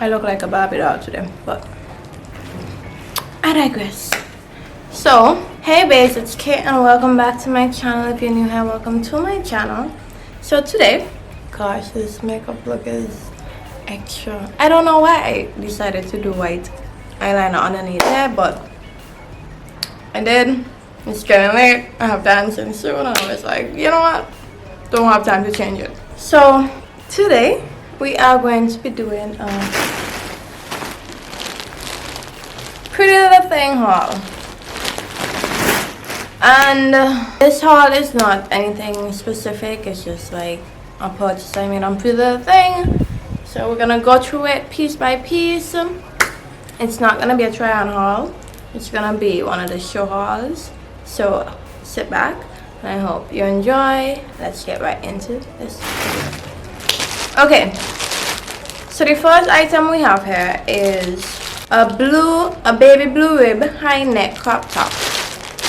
I look like a Barbie doll to them, but I digress. So, hey babes, it's Kate and welcome back to my channel. If you're new here, welcome to my channel. So today, gosh, this makeup look is extra. I don't know why I decided to do white eyeliner underneath there, but I did. It's getting late. I have dancing soon and I was like, you know what? Don't have time to change it. So today we are going to be doing a Pretty Little Thing haul. And this haul is not anything specific, it's just like a purchase I made on Pretty Little Thing. So we're gonna go through it piece by piece. It's not gonna be a try on haul, it's gonna be one of the show hauls. So sit back and I hope you enjoy. Let's get right into this video. Okay, so the first item we have here is a baby blue rib high neck crop top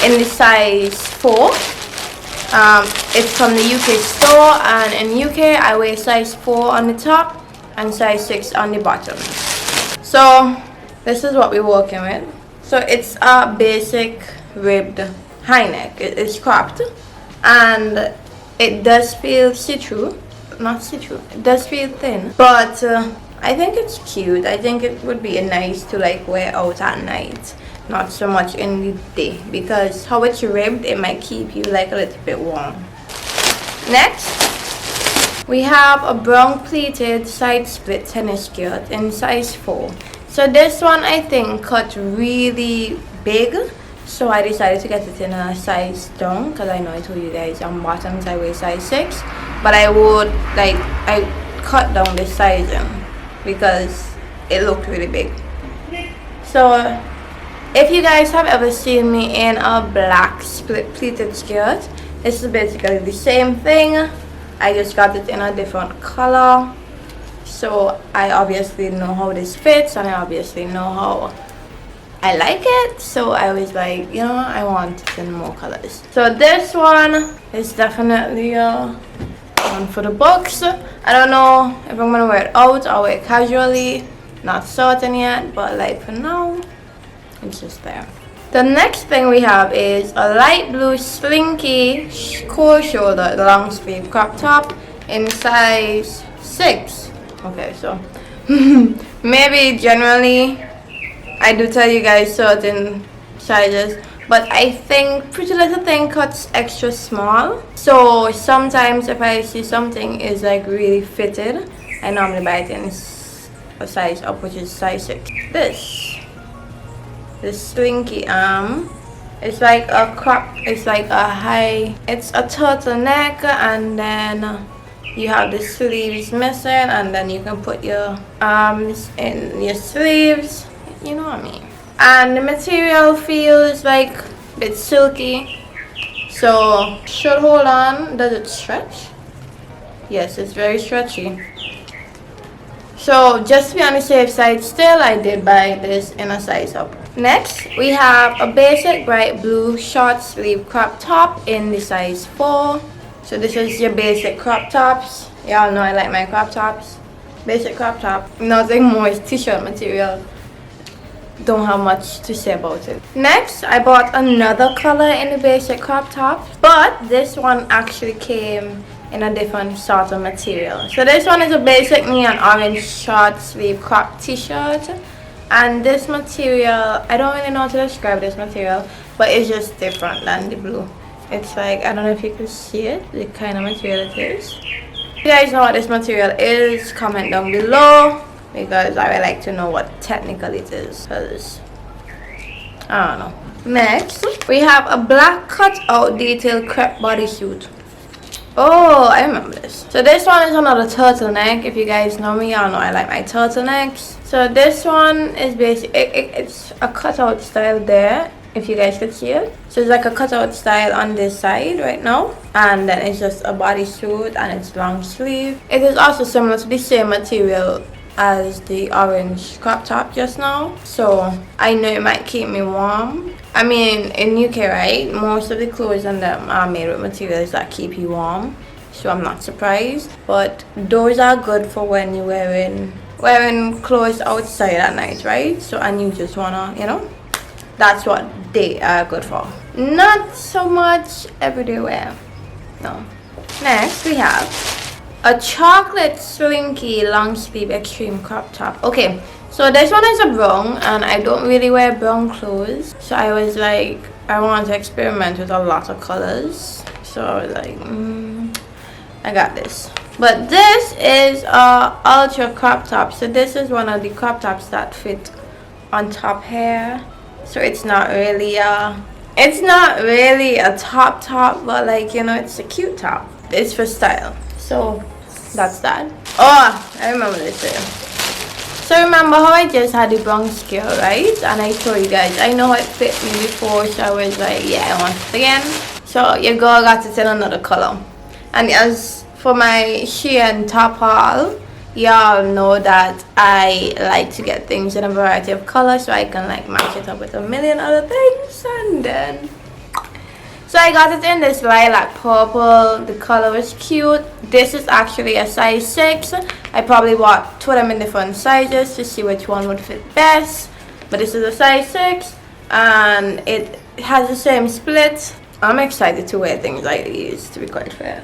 in the size 4. It's from the UK store, and in UK I wear size 4 on the top and size 6 on the bottom. So this is what we're working with. So it's a basic ribbed high neck. It's cropped and it does feel see-through. Not see-through, it does feel thin, but I think it's cute. I think it would be nice to like wear out at night, not so much in the day, because how it's ribbed, it might keep you like a little bit warm. Next we have a brown pleated side split tennis skirt in size 4. So this one I think cut really big, so I decided to get it in a size down, because I know I told you guys on bottoms I wear size 6, but I cut down this sizing because it looked really big. So if you guys have ever seen me in a black split pleated skirt, this is basically the same thing. I just got it in a different color. So I obviously know how this fits and I obviously know how I like it. So I was like, you know, I want it in more colors. So this one is definitely one for the books. I don't know if I'm gonna wear it out or wear it casually. Not certain yet, but like for now, it's just there. The next thing we have is a light blue slinky cold shoulder long sleeve crop top in size 6. Okay, so maybe generally I do tell you guys certain sizes, but I think Pretty Little Thing cuts extra small. So sometimes if I see something is like really fitted, I normally buy it in a size up, which is size 6. This slinky arm, it's like a crop, it's like a high, it's a turtleneck, and then you have the sleeves missing, and then you can put your arms in your sleeves, you know what I mean. And the material feels like a bit silky, so should hold on. Does it stretch? Yes, it's very stretchy. So just to be on the safe side, still I did buy this in a size up. Next we have a basic bright blue short sleeve crop top in the size 4. So this is your basic crop tops. Y'all know I like my crop tops. Basic crop top, nothing more, is t-shirt material. Don't have much to say about it. Next I bought another color in the basic crop top, but this one actually came in a different sort of material. So this one is a basic neon orange short sleeve crop t-shirt, and this material, I don't really know how to describe this material, but it's just different than the blue. It's like, I don't know if you can see it, the kind of material it is. If you guys know what this material is, comment down below, because I would like to know what technically it is, because I don't know. Next we have a black cut out detail crepe bodysuit. Oh, I remember this. So this one is another turtleneck. If you guys know me, y'all know I like my turtlenecks. So this one is basically, it's a cutout style there, if you guys could see it. So it's like a cutout style on this side right now, and then it's just a bodysuit and it's long sleeve. It is also similar to the same material as the orange crop top just now, so I know it might keep me warm. I mean, in UK, right, most of the clothes on them are made with materials that keep you warm, so I'm not surprised. But those are good for when you're wearing wearing clothes outside at night, right? So, and you just wanna, you know, that's what they are good for. Not so much everyday wear. No. Next, we have a chocolate slinky long sleeve extreme crop top. Okay, so this one is a brown, and I don't really wear brown clothes, so I was like, I want to experiment with a lot of colors. So I was like, I got this. But this is a ultra crop top. So this is one of the crop tops that fit on top here. So it's not really a top, but like, you know, it's a cute top. It's for style. So that's that. Oh, I remember this too. So remember how I just had the brown scale, right? And I told you guys, I know how it fit me before, so I was like, yeah, I want it again. So your girl got it in another color. And as for my Shein top haul, y'all know that I like to get things in a variety of colors so I can like match it up with a million other things. And then so I got it in this lilac purple. The color was cute. This is actually a size 6. I probably bought 2 of them in different sizes to see which one would fit best. But this is a size 6 and it has the same split. I'm excited to wear things like these, to be quite fair.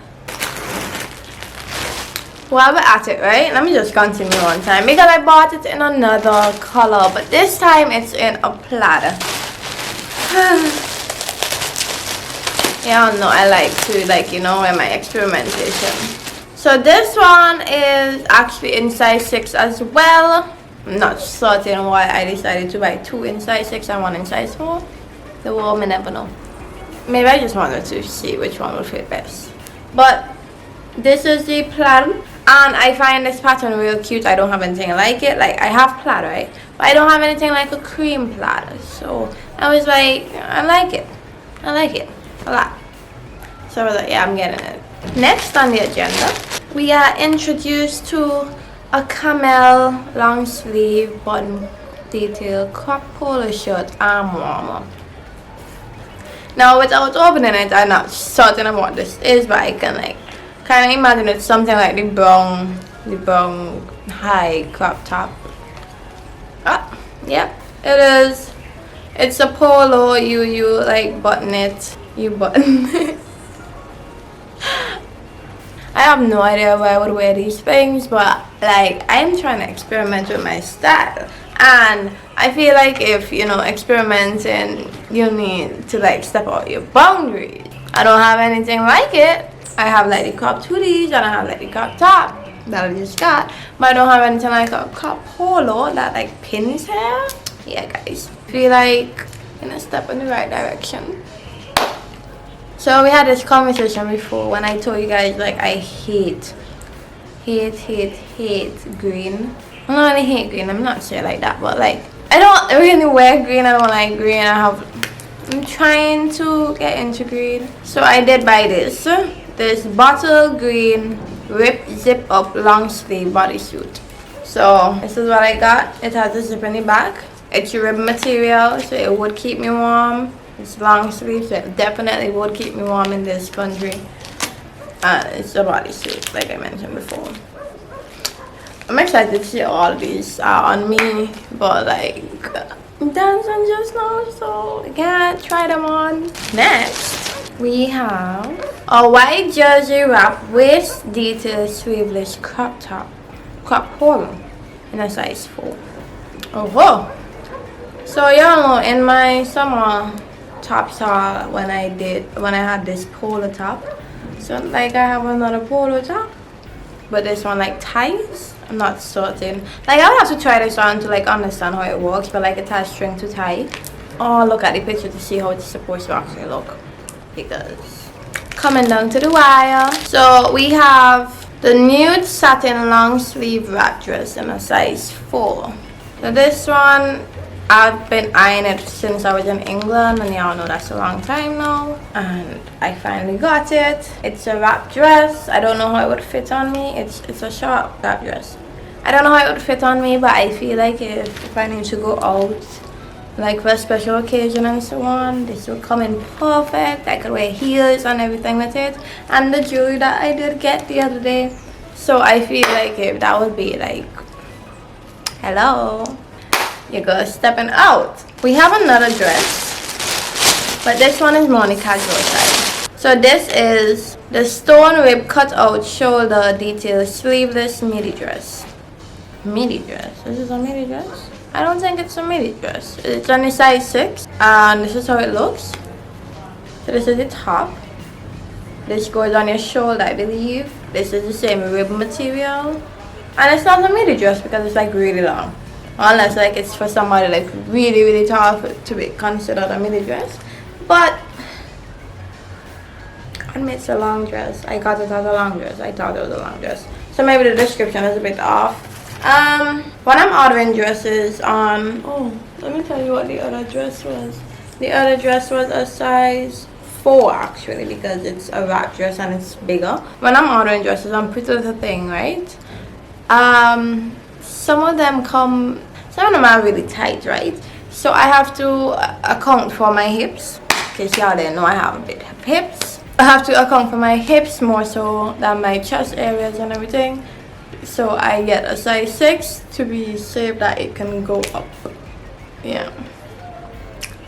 While we're at it, right, let me just continue one time because I bought it in another color, but this time it's in a plaid. Yeah, no, I like to, like, you know, wear my experimentation. So this one is actually in size 6 as well. I'm not certain why I decided to buy 2 in size 6 and 1 in size 4. The world may never know. Maybe I just wanted to see which one would fit best. But this is the plaid, and I find this pattern real cute. I don't have anything like it. Like, I have plaid, right? But I don't have anything like a cream plaid. So I was like, I like it. I like it a lot. So I was like, yeah, I'm getting it. Next on the agenda, we are introduced to a camel long sleeve button detail crop polo shirt arm warmer. Now without opening it, I'm not certain of what this is, but I can like kind of imagine it's something like the brown high crop top. Ah, yep, it is. It's a polo. You like button it. You button it. I have no idea why I would wear these things, but like I'm trying to experiment with my style, and I feel like if you know experimenting, you need to like step out your boundaries. I don't have anything like it. I have like the crop hoodies and I have like the crop top that I just got, but I don't have anything like a crop polo that like pins hair. Yeah, guys, I feel like I'm gonna step in the right direction. So we had this conversation before when I told you guys like I hate green. I don't really hate green, I'm not sure like that, but like I don't really wear green. I don't like green. I'm trying to get into green. So I did buy this bottle green rip zip up long sleeve bodysuit. So this is what I got. It has a zip in the back. It's rib material, so it would keep me warm. It's long sleeve, so it definitely would keep me warm in this country. It's a bodysuit, like I mentioned before. I'm excited to see all of these on me, but like I'm dancing just now, so I can't try them on. Next, we have a white jersey wrap waist detail sleeveless crop polo in a size 4. Oh whoa! So y'all know in my summer tops haul when I had this polo top, so like I have another polo top, but this one like ties. I'm not certain. Like I'll have to try this on to like understand how it works, but like it has string to tie. Oh, look at the picture to see how it's supposed to actually look. Because coming down to the wire, so we have the nude satin long sleeve wrap dress in a size 4. So this one, I've been eyeing it since I was in England, and y'all know that's a long time now, and I finally got it. It's a wrap dress. I don't know how it would fit on me. It's a short wrap dress. I don't know how it would fit on me, but I feel like if I need to go out like for a special occasion and so on, this will come in perfect. I could wear heels and everything with it, and the jewelry that I did get the other day. So I feel like that would be like Hello. Your girl stepping out. We have another dress, but this one is more on the casual side. So this is the stone rib cut out shoulder detail sleeveless midi dress. Midi dress. This is a midi dress? I don't think it's a midi dress. It's on the size 6, and this is how it looks. So this is the top. This goes on your shoulder, I believe. This is the same rib material. And it's not a midi dress because it's like really long. Unless like it's for somebody like really, really tall to be considered a midi dress. But it's a long dress. I got it as a long dress. I thought it was a long dress. So maybe the description is a bit off. When I'm ordering dresses on... Oh, let me tell you what the other dress was. The other dress was a size 4 actually, because it's a wrap dress and it's bigger. When I'm ordering dresses on Pretty Little Thing, right? Some of them are really tight, right? So I have to account for my hips. In case y'all didn't know, I have big hips. I have to account for my hips more so than my chest areas and everything. So I get a size 6 to be safe that it can go up. Yeah,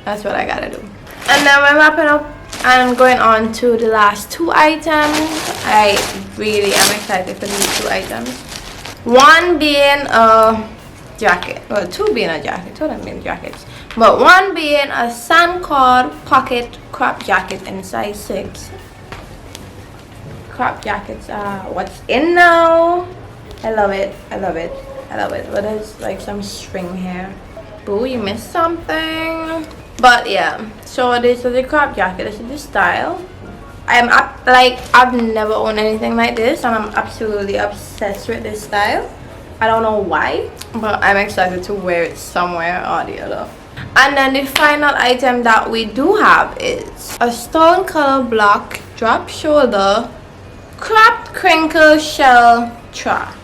that's what I gotta do. And then we're wrapping up and going on to the last 2 items. I really am excited for these 2 items. One being a jacket, well, 2 being a jacket, 2 of them being jackets, but 1 being a sandcord pocket crop jacket in size 6. Crop jackets are what's in now. I love it, I love it, I love it. But there's like some string here. Boo, you missed something. But yeah, so this is the crop jacket. This is the style. I've never owned anything like this, and I'm absolutely obsessed with this style. I don't know why, but I'm excited to wear it somewhere or the other. And then the final item that we do have is a stone color block drop shoulder cropped crinkle shell tra.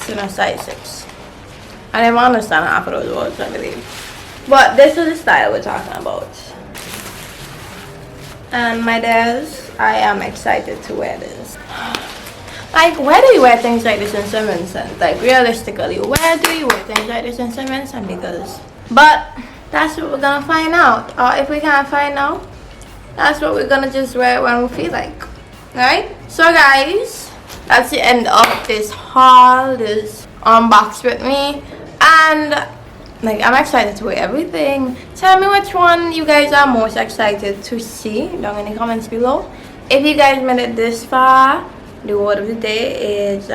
In a size 6. I never understand half of those words, I believe. But this is the style we're talking about. And my dears, I am excited to wear this. Like, where do you wear things like this in St. Vincent? Like, realistically, where do you wear things like this in St. Vincent? Because, but that's what we're gonna find out. Or if we can't find out, that's what we're gonna just wear when we feel like. Right? So guys, that's the end of this haul, this unbox with me. And like, I'm excited to wear everything. Tell me which one you guys are most excited to see down in the comments below. If you guys made it this far, the word of the day is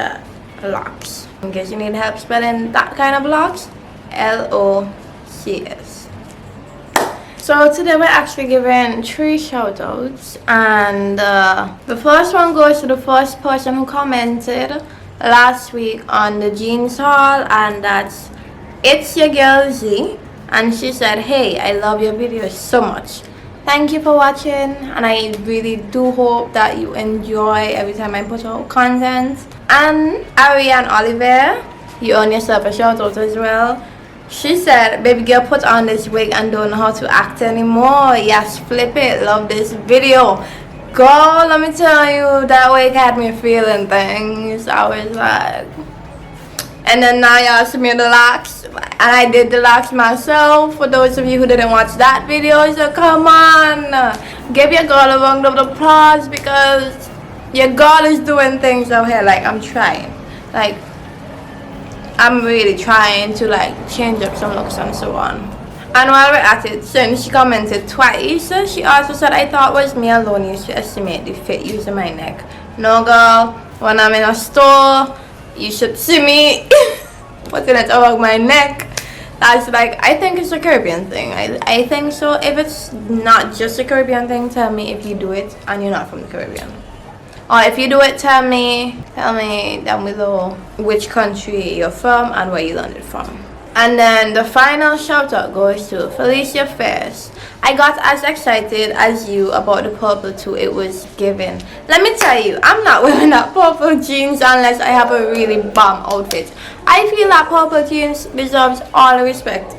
locks. In case you need help spelling that kind of locks, L-O-C-S. So today we're actually giving 3 shoutouts, and the first one goes to the first person who commented last week on the jeans haul, and that's It's Your Girl Z, and she said, "Hey, I love your videos so much. Thank you for watching, and I really do hope that you enjoy every time I put out content." And Ariane Oliver, you earn yourself a shout out as well. She said, "Baby girl, put on this wig and don't know how to act anymore. Yes, flip it. Love this video." Girl, let me tell you, that wig had me feeling things. I was like, and then now y'all see me in the locks, and I did the locks myself. For those of you who didn't watch that video, so come on, give your girl a round of applause, because your girl is doing things out here. Like, I'm trying, like, I'm really trying to like change up some looks and so on. And while we're at it, since she commented twice, she also said, "I thought it was me alone used to estimate the fit using my neck. No girl, when I'm in a store, you should see me putting it over my neck." That's like, I think it's a Caribbean thing. I think so. If it's not just a Caribbean thing, tell me if you do it and you're not from the Caribbean. Or if you do it, tell me down below which country you're from and where you learned it from. And then the final shout out goes to Felicia Fairs. I got as excited as you about the purple too. It was given. Let me tell you, I'm not wearing that purple jeans unless I have a really bomb outfit. I feel that purple jeans deserves all the respect.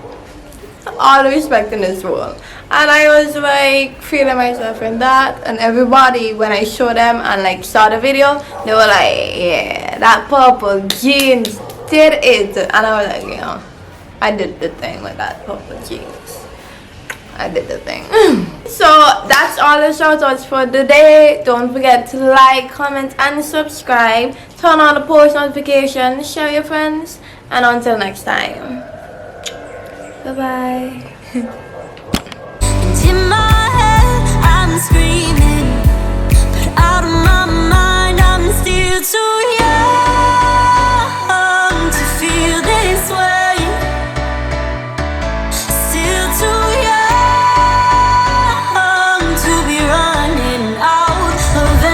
All the respect in this world. And I was like feeling myself in that, and everybody, when I showed them and like saw the video, they were like, "Yeah, that purple jeans did it. And I was like, you know, I did the thing with that purple jeans. I did the thing. So that's all the shoutouts for today. Don't forget to like, comment, and subscribe. Turn on the post notifications. Share your friends. And until next time. Bye bye.